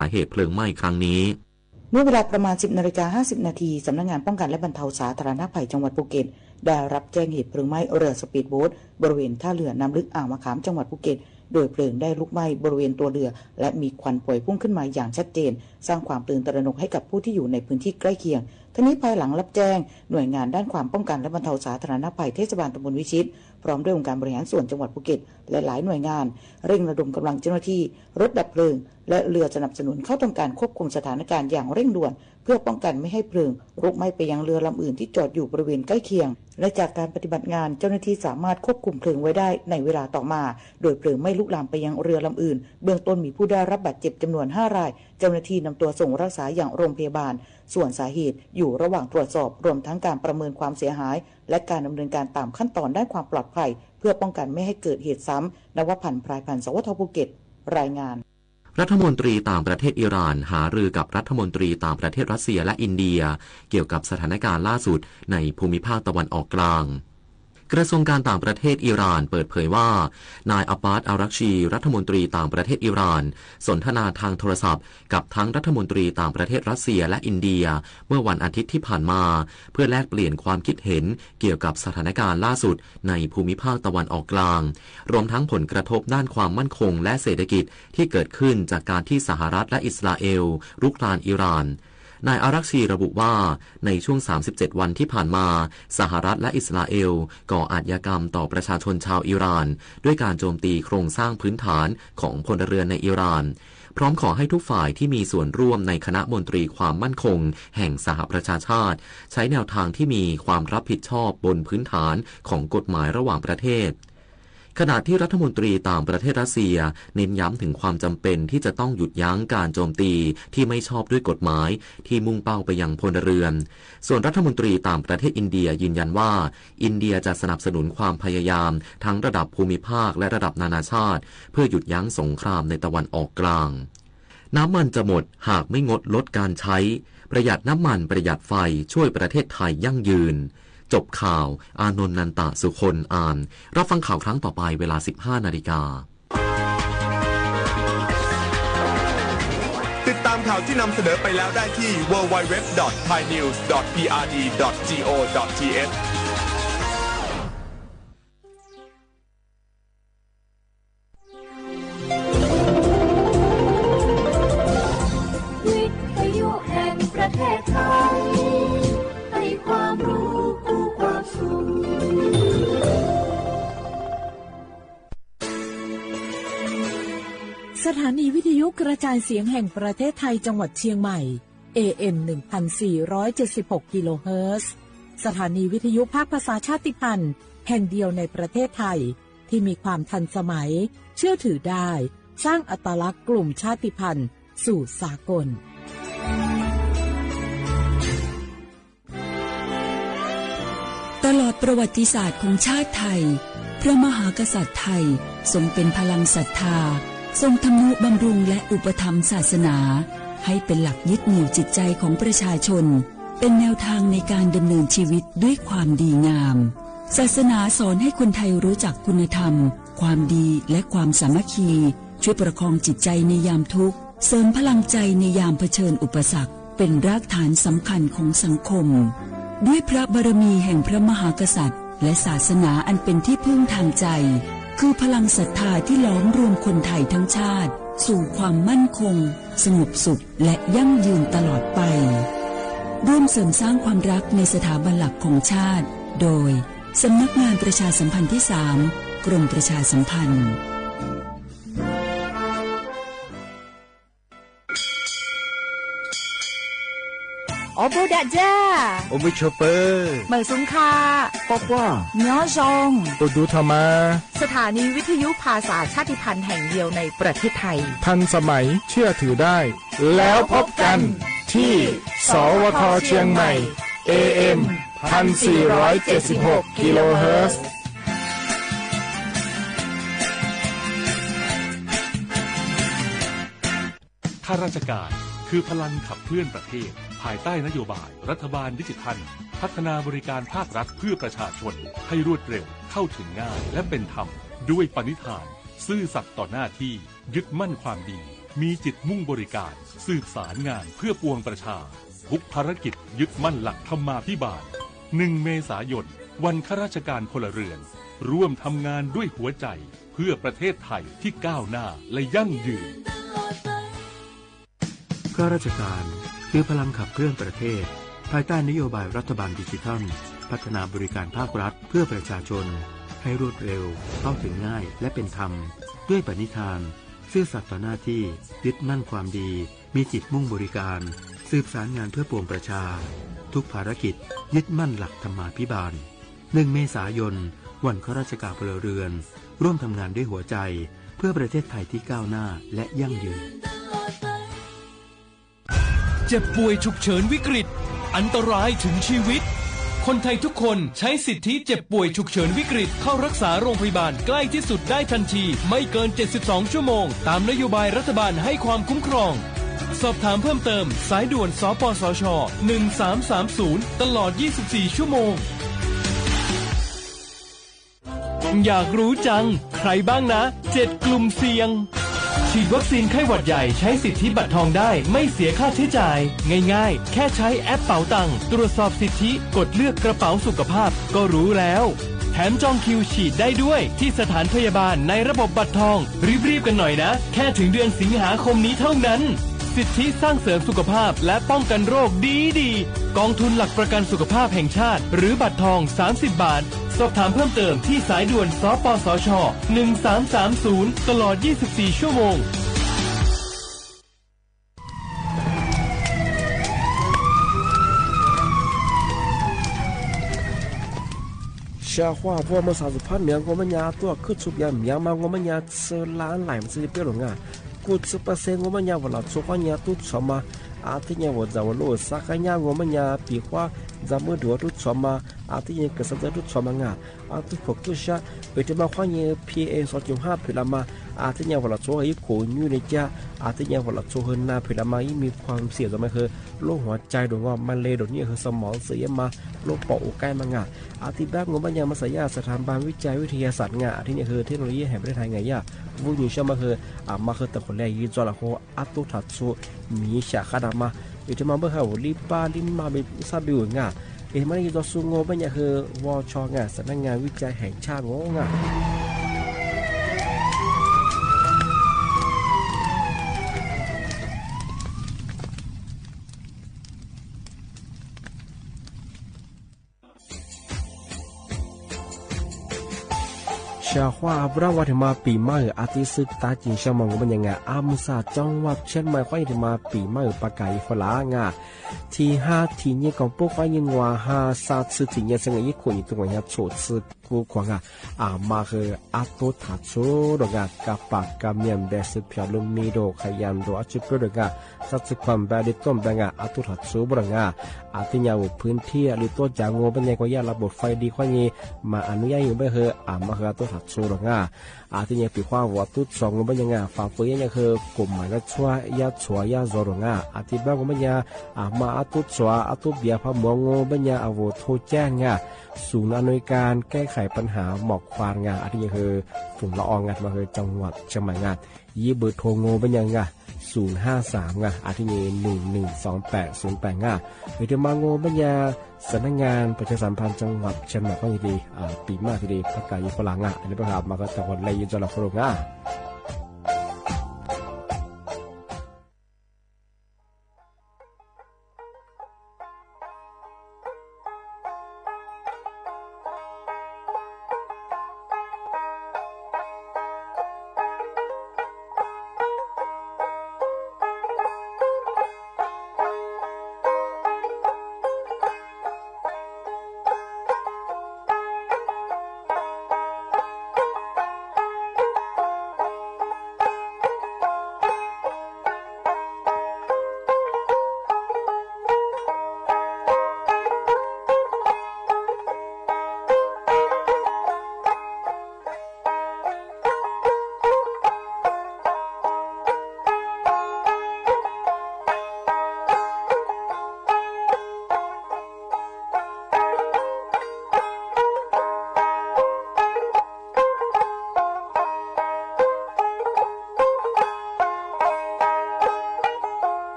สาเหตุเพลิงไหม้ครั้งนี้เมื่อเวลาประมาณ 10:50 นาทีสำนักงานป้องกันและบรรเทาสาธารณภัยจังหวัดภูเก็ตได้รับแจ้งเหตุเพลิงไหม้เรือสปีดโบ๊ทบริเวณท่าเรือน้ำลึกอ่างมะขามจังหวัดภูเก็ตโดยเพลิงได้ลุกไหม้บริเวณตัวเรือและมีควันพวยพุ่งขึ้นมาอย่างชัดเจนสร้างความตื่นตระหนกให้กับผู้ที่อยู่ในพื้นที่ใกล้เคียงทั้งนี้ภายหลังรับแจ้งหน่วยงานด้านความป้องกันและบรรเทาสาธารณภัยเทศบาลตำบลวิชิตพร้อมด้วยองค์การบริหารส่วนจังหวัดภูเก็ตและหลายหน่วยงานเร่งระดมกำลังเจ้าหน้าที่รถดับเพลิงและเรือสนับสนุนเข้าทำการควบคุมสถานการณ์อย่างเร่งด่วนเพื่อป้องกันไม่ให้เพลิงลุกไหม้ไปยังเรือลำอื่นที่จอดอยู่บริเวณใกล้เคียงและจากการปฏิบัติงานเจ้าหน้าที่สามารถควบคุมเพลิงไว้ได้ในเวลาต่อมาโดยเพลิงไม่ลุกลามไปยังเรือลำอื่นเบื้องต้นมีผู้ได้รับบาดเจ็บจำนวน5 รายเจ้าหน้าที่นำตัวส่งรักษาอย่างโรงพยาบาลส่วนสาเหตุอยู่ระหว่างตรวจสอบรวมทั้งการประเมินความเสียหายและการดำเนินการตามขั้นตอนด้านความปลอดภัยเพื่อป้องกันไม่ให้เกิดเหตุซ้ำนวพันธ์พรายพันธ์สวทภูเก็ตรายงานรัฐมนตรีต่างประเทศอิหร่านหารือกับรัฐมนตรีต่างประเทศรัสเซียและอินเดียเกี่ยวกับสถานการณ์ล่าสุดในภูมิภาคตะวันออกกลางกระทรวงการต่างประเทศอิหร่านเปิดเผยว่านายอับบาส อารักชีรัฐมนตรีต่างประเทศอิหร่านสนทนาทางโทรศัพท์กับทั้งรัฐมนตรีต่างประเทศรัสเซียและอินเดียเมื่อวันอาทิตย์ที่ผ่านมาเพื่อแลกเปลี่ยนความคิดเห็นเกี่ยวกับสถานการณ์ล่าสุดในภูมิภาคตะวันออกกลางรวมทั้งผลกระทบด้านความมั่นคงและเศรษฐกิจที่เกิดขึ้นจากการที่สหรัฐและอิสราเอลรุกรานอิหร่านนายอารักชีระบุว่าในช่วง37 วันที่ผ่านมาสหรัฐและอิสราเอลก่ออาชญากรรมต่อประชาชนชาวอิหร่านด้วยการโจมตีโครงสร้างพื้นฐานของพลเรือนในอิหร่านพร้อมขอให้ทุกฝ่ายที่มีส่วนร่วมในคณะมนตรีความมั่นคงแห่งสหประชาชาติใช้แนวทางที่มีความรับผิดชอบบนพื้นฐานของกฎหมายระหว่างประเทศขณะที่รัฐมนตรีต่างประเทศรัสเซียเน้นย้ำถึงความจำเป็นที่จะต้องหยุดยั้งการโจมตีที่ไม่ชอบด้วยกฎหมายที่มุ่งเป้าไปยังพลเรือนส่วนรัฐมนตรีต่างประเทศอินเดียยืนยันว่าอินเดียจะสนับสนุนความพยายามทั้งระดับภูมิภาคและระดับนานาชาติเพื่อหยุดยั้งสงครามในตะวันออกกลางน้ำมันจะหมดหากไม่งดลดการใช้ประหยัดน้ำมันประหยัดไฟช่วยประเทศไทยยั่งยืนจบข่าวอานนท์ นันตะสุคนอ่านรับฟังข่าวครั้งต่อไปเวลา 15 นาฬิกาติดตามข่าวที่นำเสนอไปแล้วได้ที่ www.thainews.prd.go.thวิทยุแห่งประเทศไทยให้ความรู้คู่ความสุขสถานีวิทยุกระจายเสียงแห่งประเทศไทยจังหวัดเชียงใหม่ AM 1476 กิโลเฮิรตซ์สถานีวิทยุภาคภาษาชาติพันธุ์แห่งเดียวในประเทศไทยที่มีความทันสมัยเชื่อถือได้สร้างอัตลักษณ์กลุ่มชาติพันธุ์สู่สากลตลอดประวัติศาสตร์ของชาติไทยพระมหากษัตริย์ไทยทรงเป็นพลังศรัทธาทรงทำนุบำรุงและอุปถัมภ์ศาสนาให้เป็นหลักยึดเหนี่ยวจิตใจของประชาชนเป็นแนวทางในการดำเนินชีวิตด้วยความดีงามศาสนาสอนให้คนไทยรู้จักคุณธรรมความดีและความสามัคคีช่วยประคองจิตใจในยามทุกข์เสริมพลังใจในยามเผชิญอุปสรรคเป็นรากฐานสำคัญของสังคมด้วยพระบารมีแห่งพระมหากษัตริย์และศาสนาอันเป็นที่พึ่งทางใจคือพลังศรัทธาที่ล้อมรวมคนไทยทั้งชาติสู่ความมั่นคงสงบสุขและยั่งยืนตลอดไปร่วมเสริมสร้างความรักในสถาบันหลักของชาติโดยสำนักงานประชาสัมพันธ์ที่ 3 กรมประชาสัมพันธ์โอบูดาจ้าโอมิชเปอร์เมอซุงคาป๊อกว่าเนาะจงตัวดูธรรมาสถานีวิทยุภาษาชาติพันธุ์แห่งเดียวในประเทศไทยทันสมัยเชื่อถือได้แล้วพบกันที่สวทเชียงใหม่ AM 1476 กิโลเฮิรตซ์ข้าราชการคือพลังขับเคลื่อนประเทศภายใต้นโยบายรัฐบาลดิจิทัลพัฒนาบริการภาครัฐเพื่อประชาชนให้รวดเร็วเข้าถึงง่ายและเป็นธรรมด้วยปณิธานซื่อสัตย์ต่อหน้าที่ยึดมั่นความดี มีจิตมุ่งบริการสืบสารงานเพื่อปวงประชาทุกภารกิจยึดมั่นหลักธรรมาภิบาล1 เมษายนวันข้าราชการพลเรือนร่วมทำงานด้วยหัวใจเพื่อประเทศไทยที่ก้าวหน้าและยั่งยืนข้าราชการคือพลังขับเคลื่อนประเทศภายใต้นโยบายรัฐบาลดิจิทัลพัฒนาบริการภาครัฐเพื่อประชาชนให้รวดเร็วเข้าถึงง่ายและเป็นธรรมด้วยปณิธานซื่อสัตย์ต่อหน้าที่ยึดมั่นความดีมีจิตมุ่งบริการสืบสารงานเพื่อปวงประชาทุกภารกิจยึดมั่นหลักธรรมาภิบาล1 เมษายนวันข้าราชการพลเรือนร่วมทำงานด้วยหัวใจเพื่อประเทศไทยที่ก้าวหน้าและยั่งยืนเจ็บป่วยฉุกเฉินวิกฤตอันตรายถึงชีวิตคนไทยทุกคนใช้สิทธิเจ็บป่วยฉุกเฉินวิกฤตเข้ารักษาโรงพยาบาลใกล้ที่สุดได้ทันทีไม่เกิน72ชั่วโมงตามนโยบายรัฐบาลให้ความคุ้มครองสอบถามเพิ่มเติมสายด่วนสปสช1330ตลอด24ชั่วโมงอยากรู้จังใครบ้างนะ7กลุ่มเสี่ยงฉีดวัคซีนไข้หวัดใหญ่ใช้สิทธิบัตรทองได้ไม่เสียค่าใช้จ่ายง่ายๆแค่ใช้แอปเป๋าตังตรวจสอบสิทธิกดเลือกกระเป๋าสุขภาพก็รู้แล้วแถมจองคิวฉีดได้ด้วยที่สถานพยาบาลในระบบบัตรทองรีบๆกันหน่อยนะแค่ถึงเดือนสิงหาคมนี้เท่านั้นสิทธิสร้างเสริมสุขภาพและป้องกันโรคดีๆกองทุนหลักประกันสุขภาพแห่งชาติหรือบัตรทอง30 บาทสอบถามเพิ่มเติมที่สายด่วนสปสช1330ตลอด24ชั่วโมง下话我们啥子判名我们家多去出边名嘛我们家吃懒来么子别了啊กูจะเปอร์เซ็นต์我们家我老做话家都错嘛อาทิตย์เนี่ยว่าจะว่าโลสักเนี่ย我们家ปีกว่าจะมือดูทุกชมาอาทิตย์เนี่ยก็สักทุกชมางาอาทิตย์พวกทุกชาไปที่มาข้อเนี่ย PA 2.5พิลามาอาทิตย์เนี่ยว่าเราโซ่ให้โขยูในจ้าอาทิตย์เนี่ยว่าเราโซ่เฮินนาพิลามายิ่มีความเสี่ยงจะไม่คือโรคหัวใจโดนว่ามันเลยโดนเนี่ยคือสมองเสียมาโรคปอดอกใกล้มางาอาทิตย์แรก我们家มาสายาสถาบันวิจัยวิทยาศาสตร์งาอาทิตย์เนี่ยคือเทคโนโลยีแห่งประเทศไทยไงย่าวุ้ยชื่อมาคือมาคือแต่คนแรกยี่จอละหัวอัตุทัดสูมีฉากขนาดมาอยู่ที่มาเมื่อเขาลิป้าลิมาเป็นซาบิวงาเอ็มมันยี่ตัวสูงโง่เป็นอย่างคือวอชงาสำนักงานวิจัยแห่งชาติงงาชาว่าบราวัฒมาปีใหม่อาทิตย์ศึกตาจิงชามองมันยังไงอามุสาจังหวัดเชียงใหม่ควายที่มาปีใหม่ปากไก่ฝรั่งอ่ะที่5ที่เนี่ยของพวกควายยังว่า5 3次ที่เนี่ยสังเกตคนอยู่ตรงนี้โฉดซึกูขวางอ่ะมาคืออาตุทัดโซดอกกับปากกับเมียนเบสเพียลุมีโดขยันโดอาชิปดอกสัตว์ความแบบดิต้มดังอาตุทัดโซบรังอาทิตย์ยาวพื้นที่หรือตัวจางโง่เป็นยังก็ยาระบบไฟดีควายนี้มาอนุญาตอยู่ไม่คือมาคืออาตุทัดโซดอกอาทิตย์เนี่ยปีขวาวัดตุสองเป็นยังฝ่าฝืนยังคือกลุ่มหมายก็ช่วยยาช่วยยาโซดอกอาทิตย์บ้างก็เป็นยังมาอาตุช่วยอาตุเบียพะมวงโง่เป็นยังอาวุธโทแจ้งศูนย์อำนวยการแก้ไขปัญหาหมอกควันอาทิตย์เนี่ยคือฝุ่นละอองมาคือจังหวัดเชียงใหม่ยี่เบอร์โทรโง่เป็นยัง053อาทิตย์นี้112808วิธีมาโง่เป็นยังสำนักงานประชาสัมพันธ์จังหวัดเชียงใหม่ก็ดีปีมากทีเดียวประกาศยี่ฝรั่งอันนี้ประกาศมาก็แต่วันไรยี่จะหลับฝรั่ง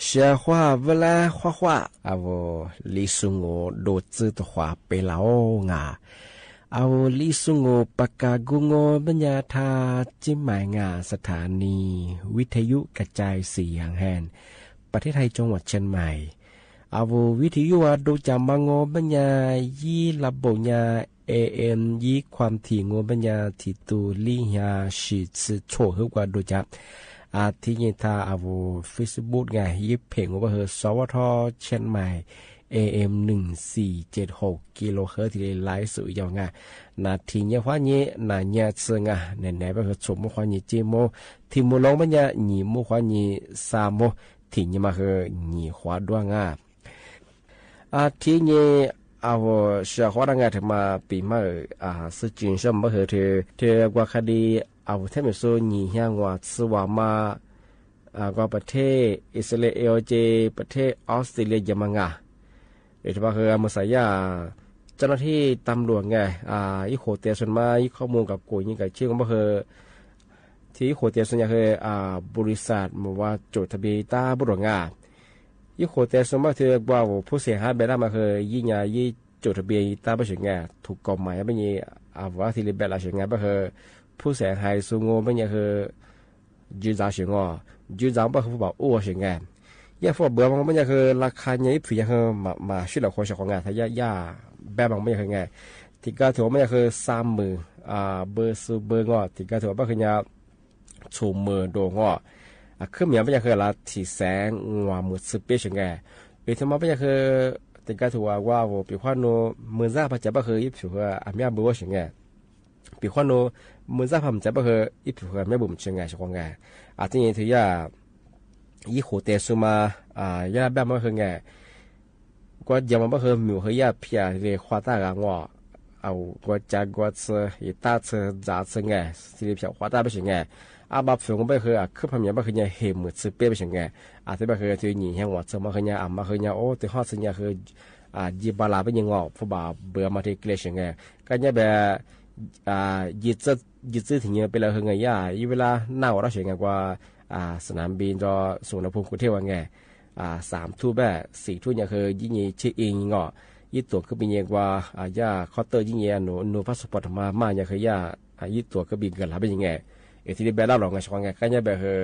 เสียว่าเวลาว่าเอาลิสุงโอโดจื้อตัวไปแล้วงาเอาลิสุงโอปากกากุงโอบัญญาธาจิมหมายงาสถานีวิทยุกระจายเสียงแห่งประเทศไทยจังหวัดเชียงใหม่เอาวิทยุดูจำบางโงบัญญายี่ระบบญาAM ยี่ความถี่โงบัญญาที่ตูลี่ยาชิดโชว์ฮึกว่าดูจับที่ยินทาFacebook ไงยิบเพลงว่าสวทเชียงใหม่ AM 1476กิโลเฮิรตซ์ที่ไลฟ์สื่อยาวไงนาทีเนี้ยว่านี้นาเนี้ยเสืองไหนๆว่าชมว่านี้จีโมที่มูลงบัญญาหนีมูว่านี้สามโมที่นี้มาหนีขวาด้วยงาที่นี้เอาเชื่อว่าไงถึงมาปีมาสื่อจีนชมว่าเธอกว่าคดีเอาเทมิโซนีเฮียงว่าสวามาก็ประเทศอิสราเอลเจประเทศออสเตรเลียยมังาเดี๋ยวว่าคือมาสายาเจ้าหน้าที่ตำรวจไงอีโคเตียส่วนมาอีข้อมูลกับกูยิ่งกับชื่อว่าคือที่โคเตียส่วนใหญ่คือบริษัทมาว่าจดทะเบียนตาบุรุษงาอีโคเตียส่วนมากคือว่าผู้เสียหายแบบนั้นมาคือยิ่งใหญ่ยิ่งจดทะเบียนตาบุรุษงาถูกกฎหมายไม่มีว่าที่เรียนแบบอะไรงาก็คือผู้เสียหายสูงโง่ไม่ใช่คือยืนจ่ายเสียงอ่ะยืนจ่ายไม่คือผู้บอกอ้วนเสียงไงย่าพวกเบื่อมันไม่ใช่คือราคาเนี้ยผียังคือมาช่วยเราคนเสียของงานทายาแบบมันไม่ใช่คือไงที่ก็ถือว่าไม่ใช่คือ30,000เบอร์ซูเบอร์งอที่ก็ถือว่าไม่คือเนี่ยชูมือโดงอขึ้นเหมือนไม่ใช่คือละที่แสงหัวมือสืบเปี้ยเสียงไงอีกทั้งหมดไม่ใช่คือที่ก็ถือว่าปีขวัญโนมือซ่าปัจจัยไม่คือยิบถือว่าอามีอาบัวเสียงไงปีขวัญโนมือซ่าผมจะไม่คืออีผิวไม่บุ่มเชียงไงเชียงไงที่นี่ถือยายี่หัวเตสุมาย่าแบบไม่คือไงก็ยังไม่คือมิวคือยาเพียเรียควาตากางว่าเอาก็จากก็เสืออีตาเสือจ่าเสือไงสิริเพียควาตาไม่เชียงไงบับผิวก็ไม่คือคือพม่าไม่คือเนี่ยเห็มมือสืบเปี้ยไม่เชียงไงที่ไม่คือที่นี่แห่งว่าเสือไม่คือเนี่ยมาคือเนี่ยโอ้ที่ห้องเสือเนี่ยคือยีบาลาเป็นยังงอผู้บ่าวเบื่อมาที่เกลียดเชียงไงก็เนี่ยแบบยึดถึงเนี่ยเป็นเราคือไงย่าอีเวลาหน้าเราเสียงกว่าสนามบินรอสุวรรณภูมิกรุงเทพว่าไง3 ทุ่มแบบ4 ทุ่มเนี่ยคือยิ่งยี่เช็คอินงอยี่ตัวคือเป็นยังกว่าย่าเคาน์เตอร์ยิ่งเนี่ยหนูพาสปอร์ตมาเนี่ยคือย่ายี่ตัวก็บินกันแล้วเป็นยังไงที่ได้แบบเราหรอกไงช่วงไงก็เนี่ยแบบคือ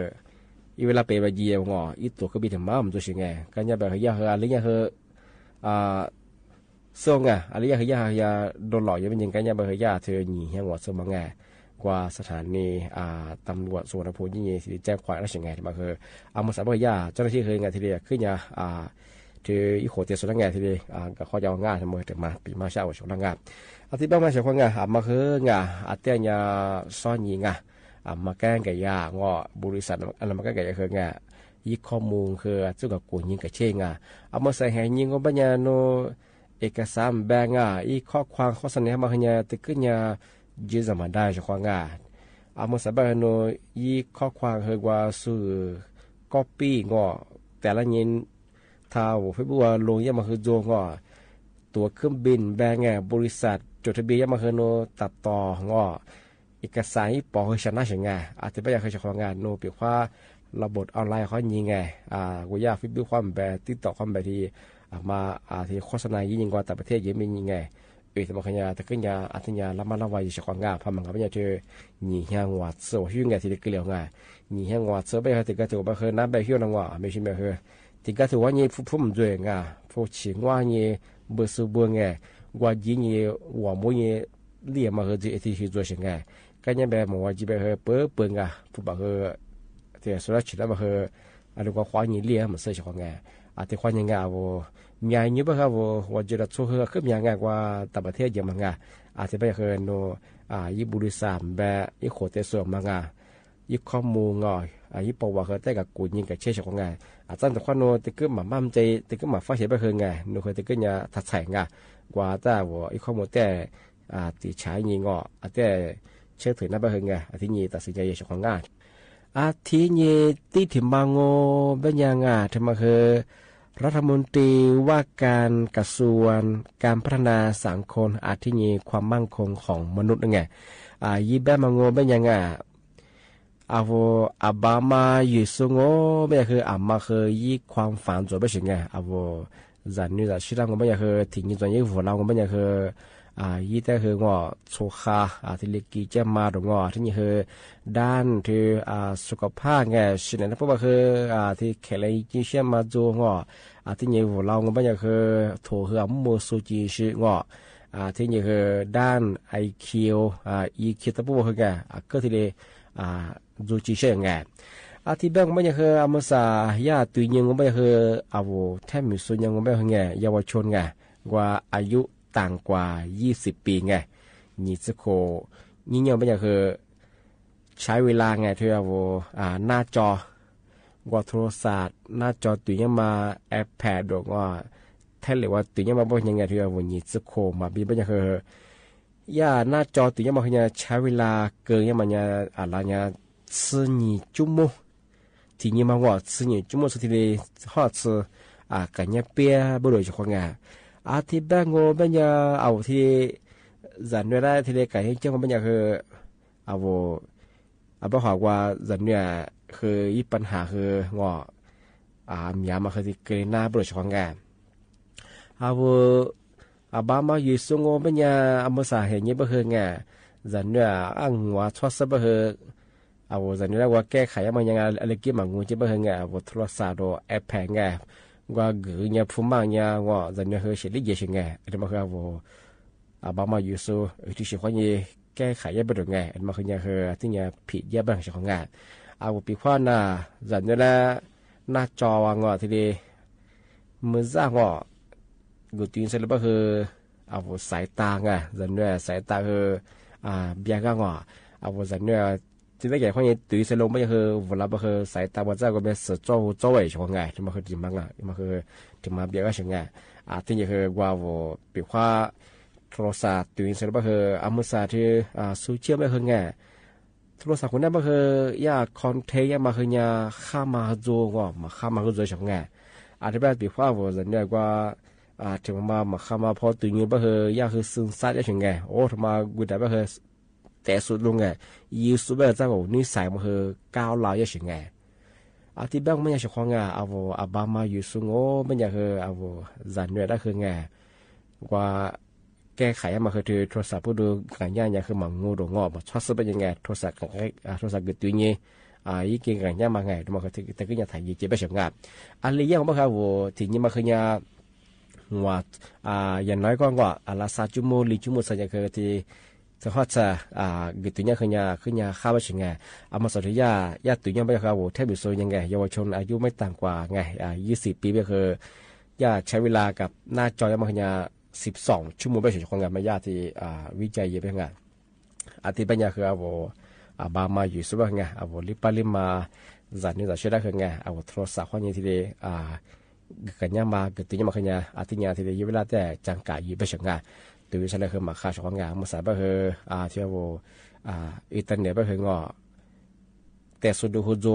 อีเวลาไปแบบเยี่ยงอยี่ตัวก็บินถึงมามันตัวเสียงไงก็เนี่ยแบบคือย่าคืออะไรเนี่ยคือส่งอะไรอย่างเงี้ยโดนหลอกเยอะเป็นยังไงเนี่ยบางทีเธอหนีแห่งวัดสมบังไงกว่าสถานีตำรวจสุวรรณภูมิยิ่งที่แจ้งความแล้วเสียงไงที่มาคือมาสาบางอย่างเจ้าหน้าที่เคยไงทีเดียวขึ้นเนี่ยเธออีโคเตียสุดละไงทีเดียวก็ข้อยาวง่ายทำไมถึงมาปีมาเช้าสุดละงานที่บ้านมาเสียงไงมาคืองาเตี้ยเนี่ยซ้อนยิงมาแกล้งกับยางอบริษัทอะไรมาแกล้งกับยาคือไงยี่ข้อมูลคือเจ้ากับกูยิงกับเช่งมาใส่แหงยิงก็ปัญญาโนเอกสารแบ่งอีข้อความข้อเสนอมาขยายติขึ้นยายืดสมัยได้เฉพาะงานมาสบายโนอีข้อความเฮกว่าสื่อก๊อปปี้งอแต่ละยินท้าวเพื่อว่าลงยามาคือโจงอตัวเครื่องบินแบ่งบริษัทจดทะเบียนยามาคือโนตัดต่องอเอกสารปอคือชนะเฉยไงอาจจะไม่อยากเคยเฉพาะงานโนเปียกว่าระบบออนไลน์เขายิงไงกูอยากฟิบด้วยความแบบติดต่อความแบบที่มาที่โฆษณายิ่งกว่าแต่ประเทศเยอะมียังไงสมัยขยะแต่ก็ยาอัตยาละมันละวายเฉพาะงานพมันกับเนี่ยเจอหนีแหงวัดเสือหิ้วไงที่เกลียวไงหนีแหงวัดเสือไปติดก็ถือว่าคือน้ำไปหิ้วนังว่าไม่ใช่แบบคือติดก็ถือว่าเนี่ยผู้มันด้วยไงผู้ชิงว่าเนี่ยเบอร์สูบไงว่ายิงเนี่ยว่ามุ่งเนี่ยเลี้ยมาคือที่ที่ตัวเองไงก็เนี่ยแบบมันว่าจีแบบคือเปิดไงผู้บ่าวคือที่สุดแล้วฉิดแล้วมาคืออะไรก็คว้าเนี่ยเลี้ยมันเสือเฉพาะไงที่คว้าเนี่ยไงมีอะไรบ้างครับว่าจะรับช่วยคือมีอะไรกว่าต่างประเทศเยอะมั้งที่ไปคือโนญี่ปุ่นสามแบบญี่ปุ่นเตส่วนมั้งญี่ข้อมูลญี่ปุ่นว่าคือแต่กับกูยิงกับเชี่ยวชาญไงจันทร์ข้อโนติกึ่มมามั่มใจติกึ่มมาฟ้าเฉียบไปคือไงโนเคยติกึ่มเนี่ยทัดใส่ไงกว่าแต่ว่าญี่ข้อมูลแต่ติใช้ยิงแต่เชื่อถือนั่นไปคือไงที่นี่ตัดสินใจเชี่ยวชาญไงที่นี่ติถิมังโง่เป็นยังไงที่มาคือรัฐมนตรีว่าการกระทรวงการพัฒนาสังคมที่มีความมั่งคงของมนุษย์นั่นไงยี่แบบมังโง่เป็นยังไง阿爸妈有时我们也是阿妈和一ความฝัน做不行啊人女的虽然我们也是挺一专业服了我们也是一แต่คือว่าโชคาที่เล็กจะมาตรงว่าที่นี่คือด้านที่สุขภาพไงสิ่งนั้นเพราะว่าคือที่แค่เลยจีเชื่อมาดูว่าที่นี่เราก็ไม่อยากคือถูกคือมัวสูจีชื่อว่าที่นี่คือด้าน IQ EQ ตัวพวกคือไงก็ที่เลยดูจีเชื่อไงที่แบงก์ไม่อยากคือมุสายาตุยยังก็ไม่อยากคือแทบมีส่วนยังก็ไม่อยากไงเยาวชนไงว่าอายุต่างกว่า20ปีไงนี่จะโคยิ่งยังไม่อยากคือใช้เวลาไงที่หน้าจอว่าโทรศัพท์หน้าจอตุยยังมาiPad หรือว่าแทนหรือว่าตุยยังมาบอกยังไงที่นี่จะโคมาบีไม่อยากคือย่าหน้าจอตุยยังมาคือใช้เวลาเกินยังมันเนี่ยอะไรเนี่ย12ชั่วโมงที่นี่มาว่า12ชั่วโมงสุดที่เลยฮอดกันเนี่ยเปียบ่โดยเฉพาะไงที่แบงโง่เป็นยาเอาที่จันเวลาที่เด็กไก่ให้เจ้าเป็นยาคือบอกว่าจันเนี่ยคืออีปัญหาคืองมียามาคือที่เกิดหน้าบริษัทของแกบามาอยู่สูงโง่เป็นยามาสาเหตุนี้บ่คือไงจันเนี่ยว่าทศบ่คือจันเนี่ยว่าแก้ไขมันยังอะไรเกี่ยวกับงูจะบ่คือไงโทรศัพท์แอปแพงไงว่าเกือเนี่ยผู้มั่งเนี่ยว่าจะเนี่ยเหตุเลี้ยงไงแต่มาคือบางมาอยู่สู้ที่สิ่งนี้แก้ไขยังไม่ได้ไงมาคือเนี่ยคือที่เนี่ยผิดเยอะบ้างสิ่งไงปีขวาน่ะจะเนี่ยละหน้าจอว่างที่ดีมือซ่างกูตื่นเสร็จแล้วก็คือสายตาไงจะเนี่ยสายตาคือเบียร์ก็จะเนี่ยที่ได้แก่ข้อนี้ตื่นเสร็จลงไม่คือเวลาก็คือสายตาว่าจะก็เป็นสื่อโจ้ไอ้ช่วงไงที่มาคือที่มั่งมาคือที่มาเบียร์ก็ช่วงไงที่นี่คือว่าปีขวาโทรศัพท์ตื่นเสร็จแล้วก็คือมือสาที่ซูเชียลไม่คือไงโทรศัพท์คนนั้นก็คือยาคอนเทนต์มาคือเนี่ยข้ามาดูมาข้ามาดูช่วงไงที่แบบปีขวาว่าจะเนี่ยว่าถึงมาข้ามาพอตื่นก็คือยาคือซึมซับได้ช่วงไงโอ้ทำไมกูได้ก็คือแต่สุดลงไงยูสุดแบบจะบอกนิสัยมันคือก้าวล้าวยังไงที่แบงค์ไม่อยากจะของไงบามาอยู่สูงโง่ไม่อยากคือจันเนี่ยได้คือไงว่าแก้ไขมาคือโทรศัพท์ผู้ดูการย่างเนี่ยคือมันงูดงอมาชอบซื้อไปยังไงโทรศัพท์เกิดตัวนี้ยี่เก่งการย่างมาไงมาคือแต่ก็ยังถ่ายยี่เจ็บไปเฉียงงานอะไรอย่างว่าคือทีนี้มาคือเนี่ยว่าอย่างน้อยก็ละ3 ชั่วโมง4 ชั่วโมงสักอย่างคือที่จะฮอดจะกิจตัวนี้คือเนี่ยข้าวชิงไงมาสอนที่ญาติตัวนี้ไม่คือแทบอยู่โซนยังไงเยาวชนอายุไม่ต่างกว่าไง20 ปีก็คือญาติใช้เวลากับหน้าจอมาคือเนี่ย12 ชั่วโมงไปเฉยๆของงานมาญาติที่วิจัยเยอะไปไงที่ปัญญาคือบามาอยู่สุดว่าไงลิปมาจันนี่จะช่วยได้คือไงโทรศัพท์ข้อนี้ที่ได้กันเนี่ยมากิจตัวนี้มาคือเนี่ยที่เนี่ยที่ได้เวลาแต่จังกายอยู่ไปเฉยๆไงตัววิชาเลยคือมาค่าช่องงานมาสายก็คือที่อินเทอร์เน็ตก็คืองแต่สุดดูหุ่นโจ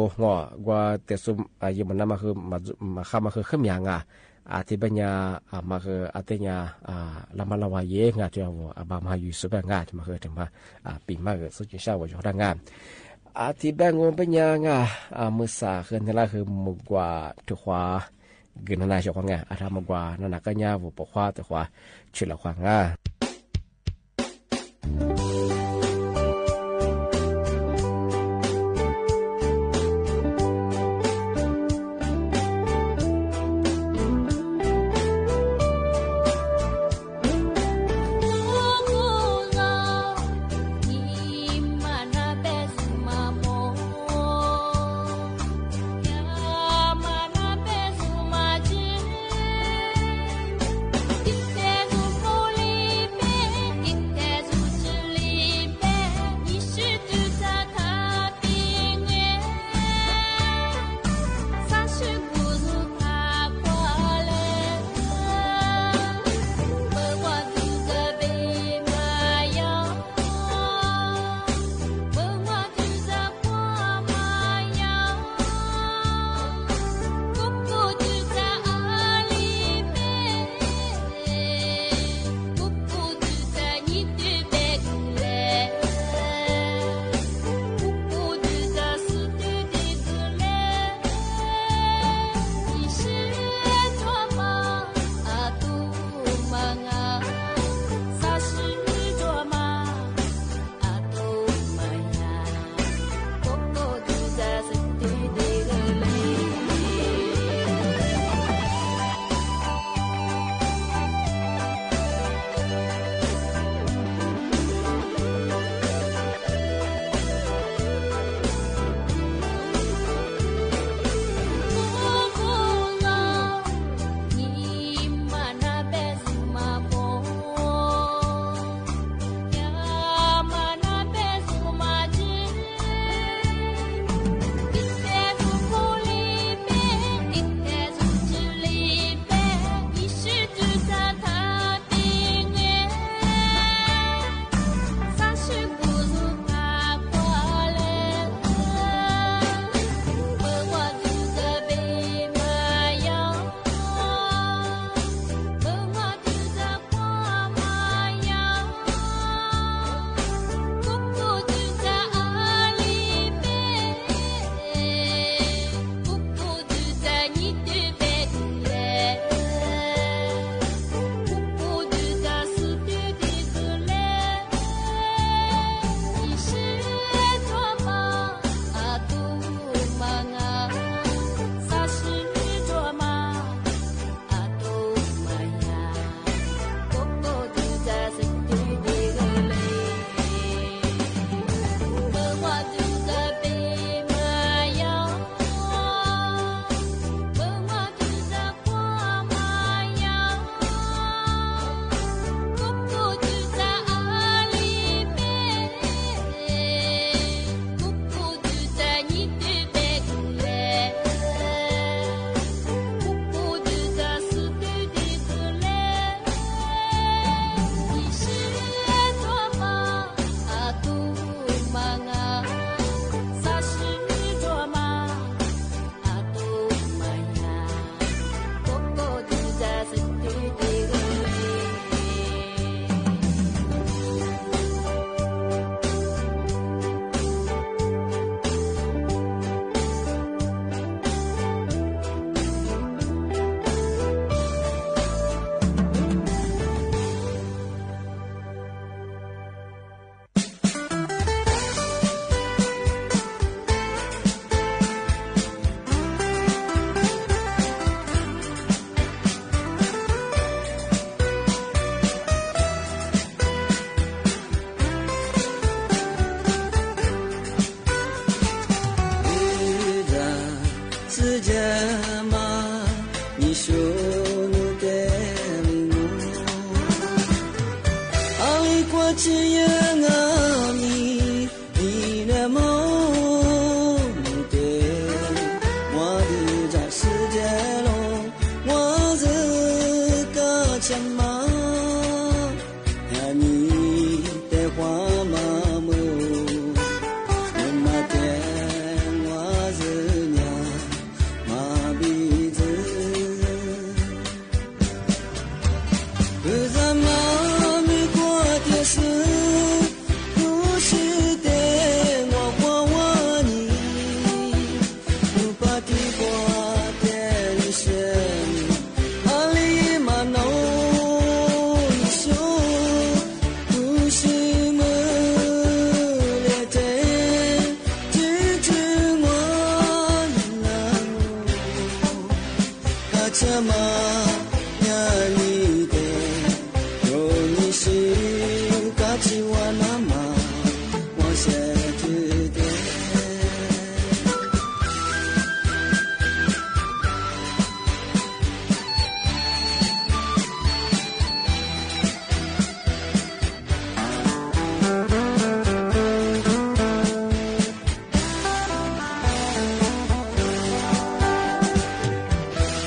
ว่าแต่สุดยิ่งมันนั่นมาคือมาข้ามาคือขึ้นยังที่ปัญญามาคือที่เนี่ยละมันละวายเยงที่บางมาอยู่สุดแบบงานมาคือถึงมาปีมาคือสุดที่ชาวว่าอยู่ทางงานที่แบงก์ปัญญางมือสาคือนั่นแหละคือมุกว่าถือว่าเกินนาช่องงานทำมากกว่านั่นก็ยาวปกว่าแต่ว่าชื่อละควาง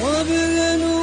我不愿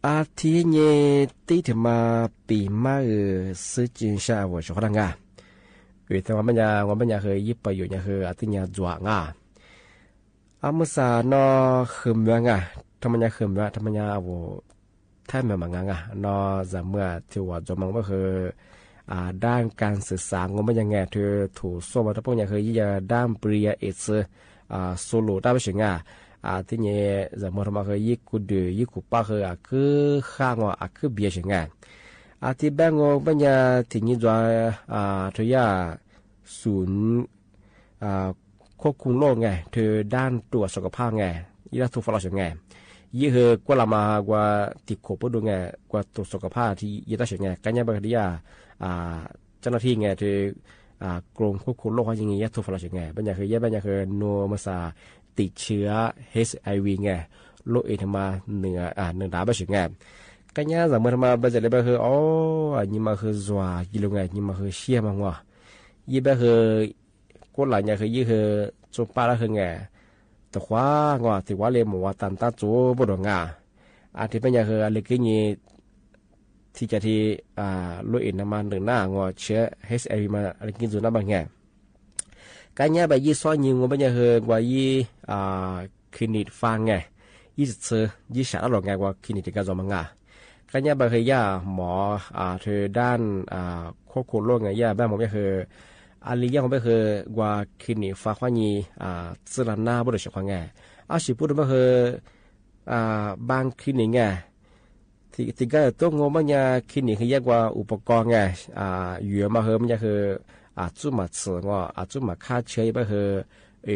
อาทิเยตีถึงมาปีมาซื้อจินชาวัวชกงาแต่ว่ามันยังเคยยิบไปอยู่ยังเคยอาทิยาจวงาอามุสานอคืมยังทำมันยังคืมว่าทำมันยังวัวแท้เมื่อมังนอจะเมื่อที่ว่าจะมังก็คือด้านการศึกษางมันยังไงเธอถูกส่งมาทั้งพวกยังเคยยี่ด้านปริยาเอสโซโลได้ไม่ใช่ไงที่เนี่ยจะมาทำมาเคยยี่กูดูยี่กูป้าเคยคือข้างว่าคือเบียร์ใช่ไงที่แบงก์มันยังที่นี่จะเธอยาศูนย์ควบคุมโรคไงเธอด้านตรวจสุขภาพไงยี่ได้ถูกฟอลล์ใช่ไงยี่เหอกว่าละมากว่าติดโควิดดูไงกว่าตรวจสุขภาพที่ยี่ได้ใช่ไงกันยังบางทีเจ้าหน้าที่ไงเธอกรมควบคุมโรคเขาอย่างเงี้ยถูกฟอลล์ใช่ไงบางอย่างคือโนมาซาติดเชื้อ HIV ไงโรคเอทมาเนื้อดาบใช่ไงกันยังสมมติมาบัจจุบันคือนี่มาคือจัวยี่ลงไงนี่มาคือเชี่ยมังวะยี่แบบคือคนหลายอย่างคือยี่คือจุดป้าแล้วคือไงแต่ว่างอที่ว่าเลยหมู่ว่าตันตาจูบดงที่เป็นอย่างคืออะไรก็ยี่ที่จะที่โรคเอทมาเนื้อหน้างอเชื้อ HIV มาอะไรกินจุดนั้นบางไงการนี้ไปยี่ซ้อนยิงว่าเป็นยังไงว่ายี่คลินิกฟังไงยี่ซื้อยี่ฉาแล้วหรอไงว่าคลินิกที่การจอมังการนี้ไปคือย่าหมอเธอด้านควบคุมโรคไงย่าแม่ผมก็คืออะไรย่าผมก็คือว่าคลินิกฟังว่ายี่สื่อหน้าบริษัทว่าไงสิพูดว่าคือบางคลินิกไงที่ก็ตัวงมันยังคลินิกคือแยกว่าอุปกรณ์ไงอยู่มาคือมันจะคือจุดมาเสือว่าจุดมาฆ่าเชื้อไปคือ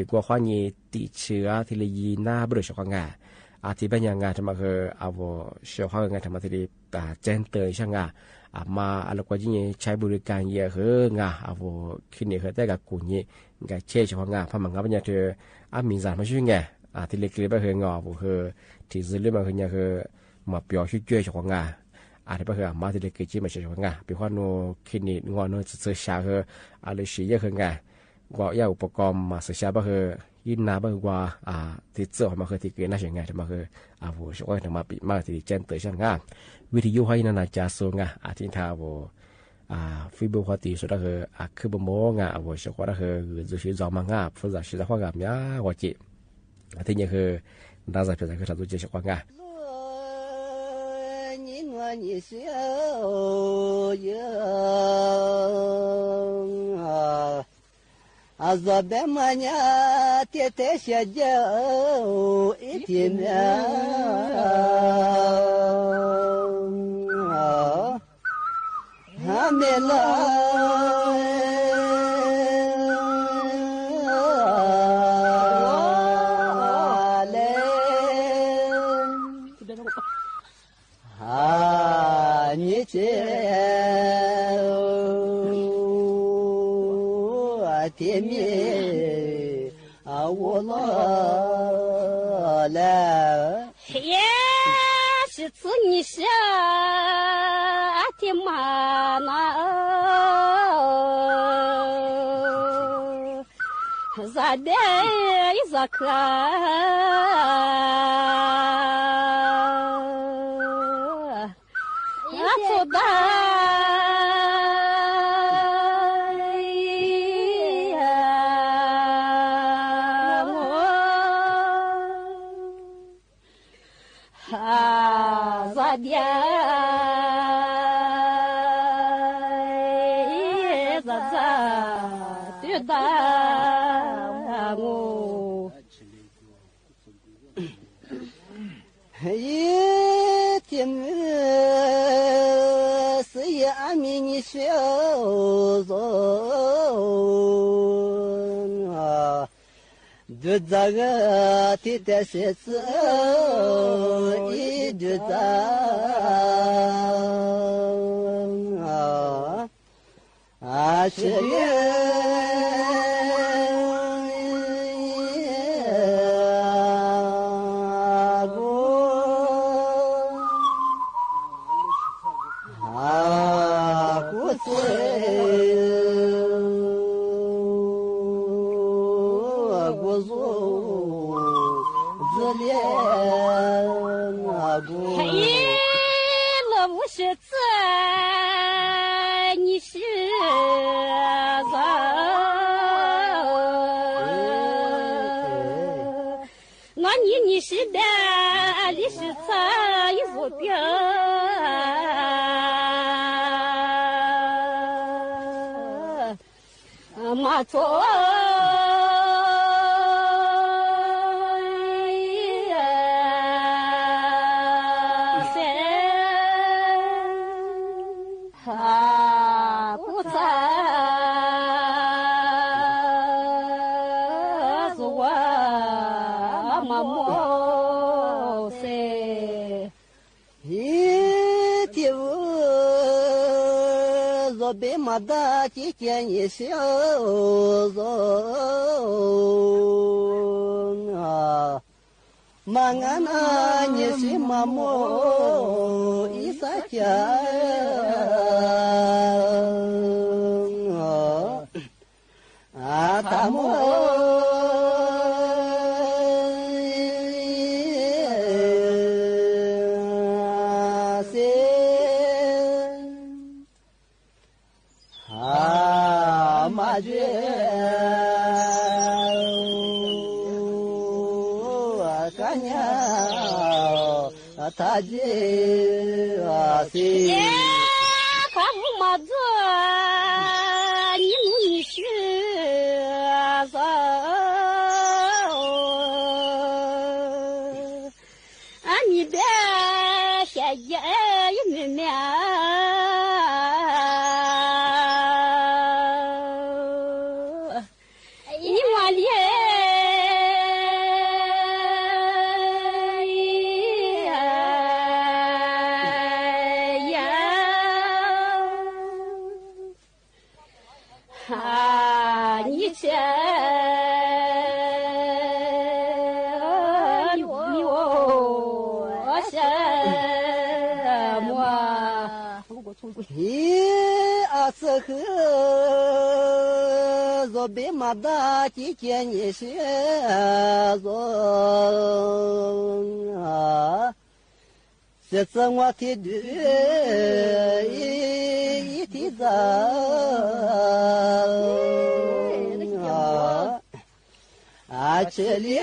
กว่าความยี่ติดเชื้อที่เลยยีหน้าบริษัทของงานที่เป็นยังไงทำมาคือเชื่อว่าไงทำมาที่แจ้งเตือนช่างมาอะไรกว่ายี่ใช้บริการเยอะคืองคลินิกคือแต่กับกูยี่ไงเชื่อเฉพาะงพมันก็เป็นยังเธอมีสารมาช่วยไงที่เล็กๆไปคืองคือที่ซื้อเรื่องมาคือยังคือมาเปียวช่วยเฉพาะงที่เป็นมาที่เล็กๆจีมาเฉพาะงาเป็นว่าโนคลินิกงอโนจะเสียชาคืออะไรสิ่งเยอะคืองว่าอย่างอุปกรณ์มาเสียชาก็คือยินนาบ้างว่าที่เจอมาคือที่เกิดน่าเสียงไงทำมาคือผู้ช่วยทำมาปีมากที่แจ้งเตือนช่างวิทยุให้นานาจาสูงที่ท่าฟิบูความตีสุดก็คือบโมผู้ช่วยก็คือจะชี้จอมังผู้จะชี้จะข้อกับเนี่ยว่าจีที่นี่คือน่าจะเป็นคือทำตัวเจ้าว่า你笑呀，昨白么呢？天天下酒一天呀，还没来。你这天面我老了，也是子你下天妈那，咋的咋看？就这个天天写字，一直在是子，你是人，我你是的，你是啥一座边，马错。别马达几件一小肉啊，马鞍那你是马莫一撒家啊，大莫。他这啊是，看我妈子，你努力是啥？你的下爷也没面，你往里。这个若别马达几件一些若啊，这次我提的一提着啊，这里。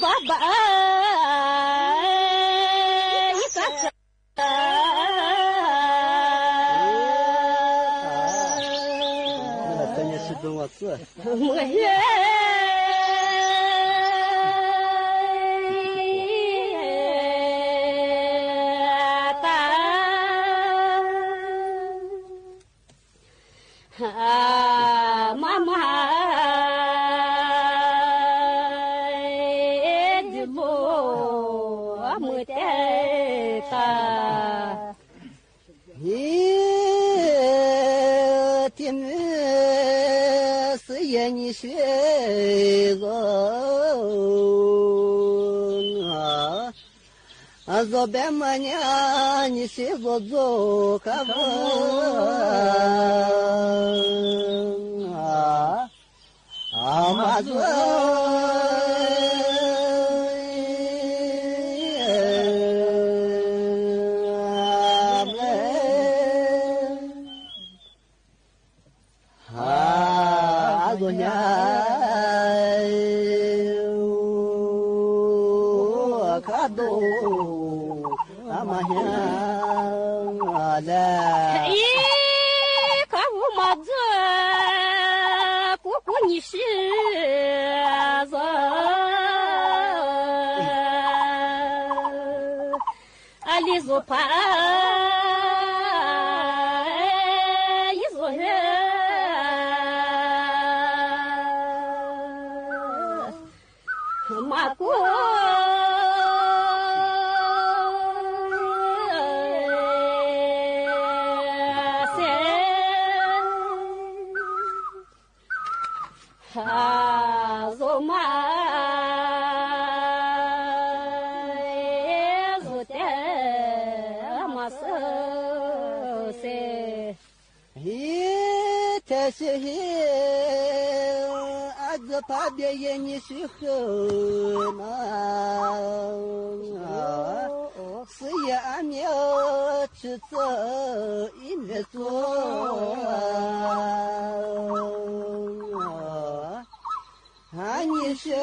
爸爸，你咋子？那真的是跟我是。我也。妈妈。你学个啊，左边嘛呀，你学个走看不啊马子。你是人，你做怕一做人，他做嘛做的嘛是噻，一天是阿子怕别人你是很呐，是也俺们吃这一面做。俺你是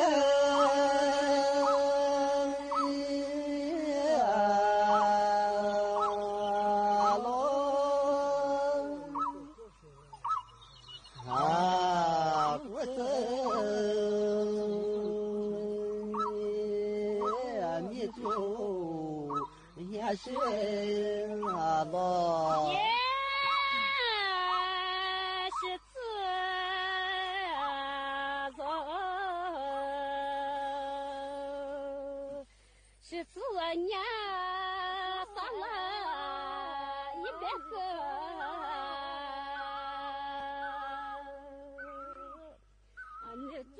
是啊咯。是自娘上了100个，你做。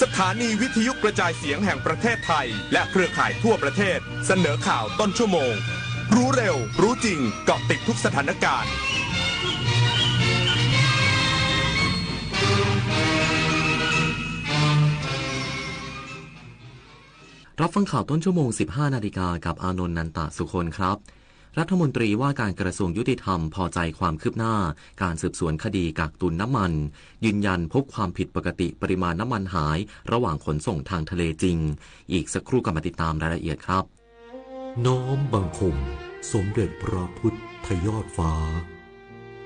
สถานีวิทยุกระจายเสียงแห่งประเทศไทยและเครือข่ายทั่วประเทศเสนอข่าวต้นชั่วโมงรู้เร็วรู้จริงเกาะติดทุกสถานการณ์รับฟังข่าวต้นชั่วโมง 15 นาฬิกากับอานนท์นันตสุคนครับรัฐมนตรีว่าการกระทรวงยุติธรรมพอใจความคืบหน้าการสืบสวนคดีกักตุนน้ำมันยืนยันพบความผิดปกติปริมาณน้ำมันหายระหว่างขนส่งทางทะเลจริงอีกสักครู่กลับมาติดตามรายละเอียดครับน้อมบังคมสมเด็จพระพุทธยอดฟ้า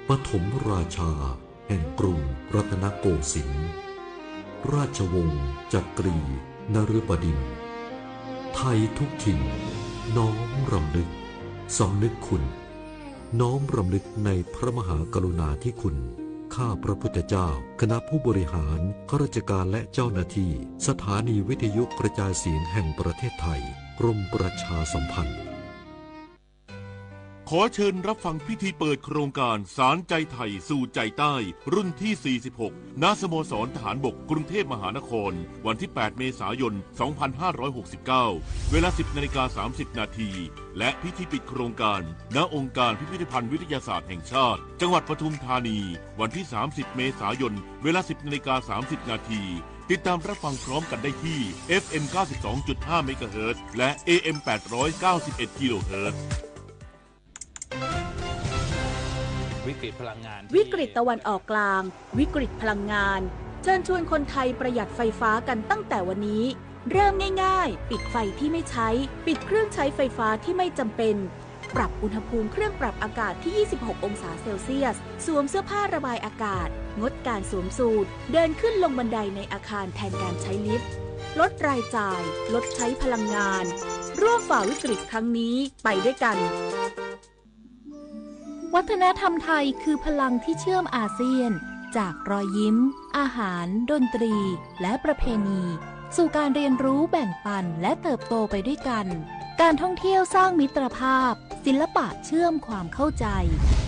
ปฐมราชาแห่งกรุงรัตนโกสินทร์ราชวงศ์จักรีนฤบดินทร์ไทยทุกถิ่นน้อมรำลึกสำนึกคุณน้อมรำลึกในพระมหากรุณาธิคุณข้าพระพุทธเจ้าคณะผู้บริหารข้าราชการและเจ้าหน้าที่สถานีวิทยุกระจายเสียงแห่งประเทศไทยกรมประชาสัมพันธ์ ขอเชิญรับฟังพิธีเปิดโครงการสารใจไทยสู่ใจใต้รุ่นที่ 46 ณ สโมสรทหารบกกรุงเทพมหานครวันที่ 8 เมษายน 2569 เวลา 10:30 น.และพิธีปิดโครงการณ องค์การพิพิธภัณฑ์วิทยาศาสตร์แห่งชาติจังหวัดปทุมธานีวันที่ 30 เมษายน เวลา 10:30 น.ติดตามรับฟังพร้อมกันได้ที่ FM 92.5 เมกะเฮิรตซ์และ AM 891 กิโลเฮิรตซ์วิกฤตพลังงานวิกฤตตะวันออกกลางวิกฤตพลังงานเชิญชวนคนไทยประหยัดไฟฟ้ากันตั้งแต่วันนี้เริ่มง่ายๆปิดไฟที่ไม่ใช้ปิดเครื่องใช้ไฟฟ้าที่ไม่จำเป็นปรับอุณหภูมิเครื่องปรับอากาศที่ 26 องศาเซลเซียสสวมเสื้อผ้าระบายอากาศงดการสวมสูทเดินขึ้นลงบันไดในอาคารแทนการใช้ลิฟต์ลดรายจ่ายลดใช้พลังงานร่วมฝ่าวิกฤตครั้งนี้ไปด้วยกันวัฒนธรรมไทยคือพลังที่เชื่อมอาเซียนจากรอยยิ้มอาหารดนตรีและประเพณีสู่การเรียนรู้แบ่งปันและเติบโตไปด้วยกันการท่องเที่ยวสร้างมิตรภาพศิลปะเชื่อมความเข้าใจ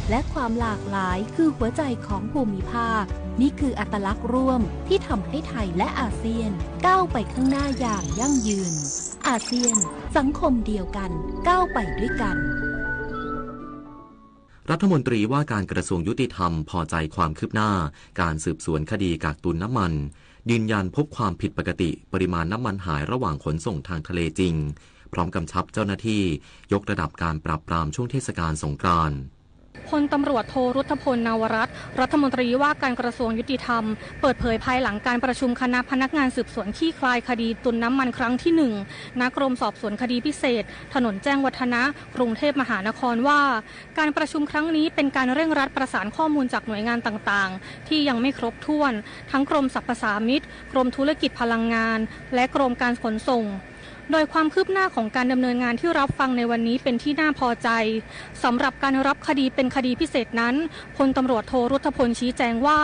และความหลากหลายคือหัวใจของภูมิภาคนี่คืออัตลักษณ์ร่วมที่ทำให้ไทยและอาเซียนก้าวไปข้างหน้าอย่างยั่งยืนอาเซียนสังคมเดียวกันก้าวไปด้วยกันรัฐมนตรีว่าการกระทรวงยุติธรรมพอใจความคืบหน้าการสืบสวนคดีกักตุนน้ำมันยืนยันพบความผิดปกติปริมาณน้ำมันหายระหว่างขนส่งทางทะเลจริงพร้อมกำชับเจ้าหน้าที่ยกระดับการปราบปรามช่วงเทศกาลสงกรานต์พลตำรวจโทรุทธพลนวรัตน์รัฐมนตรีว่าการกระทรวงยุติธรรมเปิดเผยภายหลังการประชุมคณะพนักงานสืบสวนคลี่คลายคดีตุนน้ำมันครั้งที่ 1 ณ กรมสอบสวนคดีพิเศษถนนแจ้งวัฒนะกรุงเทพมหานครว่าการประชุมครั้งนี้เป็นการเร่งรัดประสานข้อมูลจากหน่วยงานต่างๆที่ยังไม่ครบถ้วนทั้งกรมสรรพสามิตกรมธุรกิจพลังงานและกรมการขนส่งโดยความคืบหน้าของการดำเนินงานที่รับฟังในวันนี้เป็นที่น่าพอใจสำหรับการรับคดีเป็นคดีพิเศษนั้นพลตำรวจโทรุทธพลชี้แจงว่า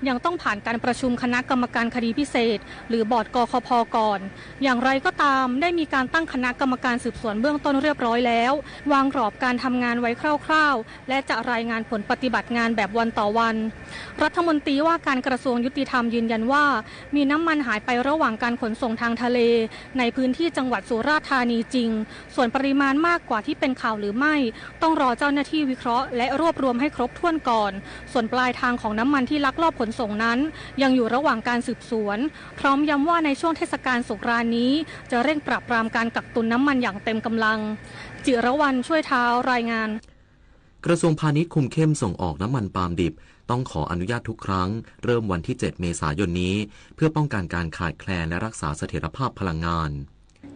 ยังต้องผ่านการประชุมคณะกรรมการคดีพิเศษหรือบอร์ดกคพ.ก่อนอย่างไรก็ตามได้มีการตั้งคณะกรรมการสืบสวนเบื้องต้นเรียบร้อยแล้ววางกรอบการทำงานไว้คร่าวๆและจะรายงานผลปฏิบัติงานแบบวันต่อวันรัฐมนตรีว่าการกระทรวงยุติธรรมยืนยันว่ามีน้ำมันหายไประหว่างการขนส่งทางทะเลในพื้นที่จังหวัดสุราษฎร์ธานีจริงส่วนปริมาณมากกว่าที่เป็นข่าวหรือไม่ต้องรอเจ้าหน้าที่วิเคราะห์และรวบรวมให้ครบถ้วนก่อนส่วนปลายทางของน้ำมันที่ลักลอบขนส่งนั้นยังอยู่ระหว่างการสืบสวนพร้อมย้ำว่าในช่วงเทศกาลสงกรานต์นี้จะเร่งปราบปรามการกักตุนน้ำมันอย่างเต็มกำลังจิรวรรณช่วยเท้ารายงานกระทรวงพาณิชย์คุมเข้มส่งออกน้ำมันปาล์มดิบต้องขออนุญาตทุกครั้งเริ่มวันที่ 7 เมษายนนี้เพื่อป้องกันการขาดแคลนและรักษาเสถียรภาพพลังงาน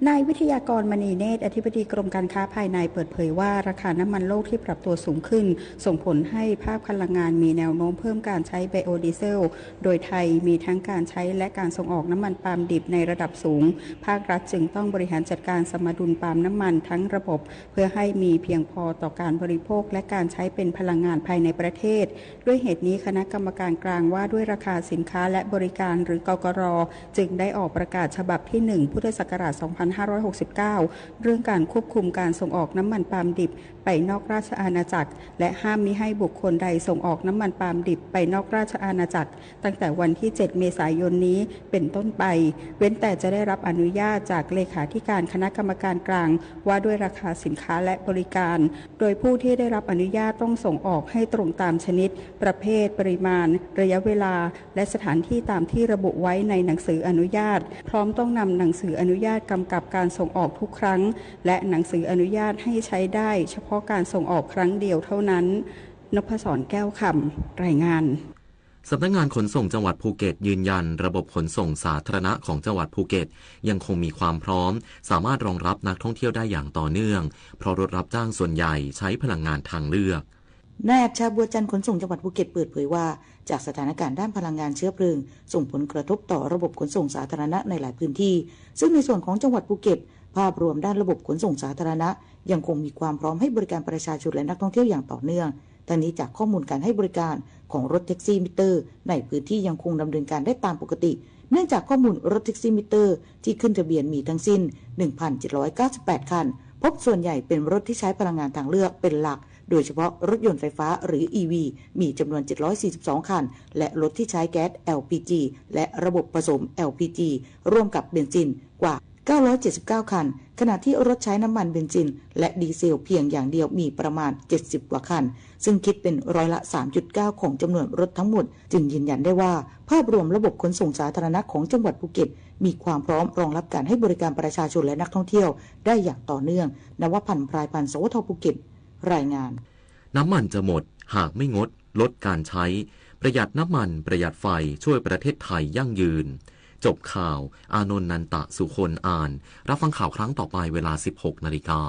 นายวิทยากรมณีเนตรอธิบดีกรมการค้าภายในเปิดเผยว่าราคาน้ำมันโลกที่ปรับตัวสูงขึ้นส่งผลให้ภาคพลังงานมีแนวโน้มเพิ่มการใช้ไบโอดีเซลโดยไทยมีทั้งการใช้และการส่งออกน้ำมันปาล์มดิบในระดับสูงภาครัฐจึงต้องบริหารจัดการสมดุลปาล์มน้ำมันทั้งระบบเพื่อให้มีเพียงพอต่อการบริโภคและการใช้เป็นพลังงานภายในประเทศด้วยเหตุนี้คณะกรรมการกลางว่าด้วยราคาสินค้าและบริการหรือกกร.จึงได้ออกประกาศฉบับที่ 1 พุทธศักราช 2569เรื่องการควบคุมการส่งออกน้ำมันปาล์มดิบไปนอกราชอาณาจักรและห้ามมิให้บุคคลใดส่งออกน้ำมันปาล์มดิบไปนอกราชอาณาจักรตั้งแต่วันที่ 7 เมษายนนี้เป็นต้นไปเว้นแต่จะได้รับอนุญาตจากเลขาธิการคณะกรรมการกลางว่าด้วยราคาสินค้าและบริการโดยผู้ที่ได้รับอนุญาตต้องส่งออกให้ตรงตามชนิดประเภทปริมาณระยะเวลาและสถานที่ตามที่ระบุไว้ในหนังสืออนุญาตพร้อมต้องนำหนังสืออนุญาตกำกับการส่งออกทุกครั้งและหนังสืออนุญาตให้ใช้ได้เฉพาะการส่งออกครั้งเดียวเท่านั้นนพศรแก้วคำรายงานสำนักงานขนส่งจังหวัดภูเก็ตยืนยันระบบขนส่งสาธารณะของจังหวัดภูเก็ตยังคงมีความพร้อมสามารถรองรับนักท่องเที่ยวได้อย่างต่อเนื่องเพราะรถรับจ้างส่วนใหญ่ใช้พลังงานทางเลือกนายอัจฉริยะบัวจันทร์ขนส่งจังหวัดภูเก็ตเปิดเผยว่าจากสถานการณ์ด้านพลังงานเชื้อเพลิงส่งผลกระทบต่อระบบขนส่งสาธารณะในหลายพื้นที่ซึ่งในส่วนของจังหวัดภูเก็ตภาพรวมด้านระบบขนส่งสาธารณะยังคงมีความพร้อมให้บริการประชาชนและนักท่องเที่ยวอย่างต่อเนื่องทั้งนี้จากข้อมูลการให้บริการของรถแท็กซี่มิเตอร์ในพื้นที่ยังคงดำเนินการได้ตามปกติเนื่องจากข้อมูลรถแท็กซี่มิเตอร์ที่ขึ้นทะเบียนมีทั้งสิ้น 1,798 คันพบส่วนใหญ่เป็นรถที่ใช้พลังงานทางเลือกเป็นหลัก โดยเฉพาะรถยนต์ไฟฟ้าหรือ EV มีจำนวน742คันและรถที่ใช้แก๊ส LPG และระบบผสม LPG ร่วมกับเบนซินกว่า979คันขณะที่รถใช้น้ำมันเบนซินและดีเซลเพียงอย่างเดียวมีประมาณ70กว่าคันซึ่งคิดเป็นร้อยละ 3.9 ของจำนวนรถทั้งหมดจึงยืนยันได้ว่าภาพรวมระบบขนส่งสาธารณะของจังหวัดภูเก็ตมีความพร้อมรองรับการให้บริการประชาชนและนักท่องเที่ยวได้อย่างต่อเนื่องนวพันธ์พรายพันธ์สวทภูเก็ตรายงานน้ำมันจะหมดหากไม่งดลดการใช้ประหยัดน้ำมันประหยัดไฟช่วยประเทศไทยยั่งยืนจบข่าวอานนท์นันตะสุคนอ่านรับฟังข่าวครั้งต่อไปเวลา 16 นาฬิกา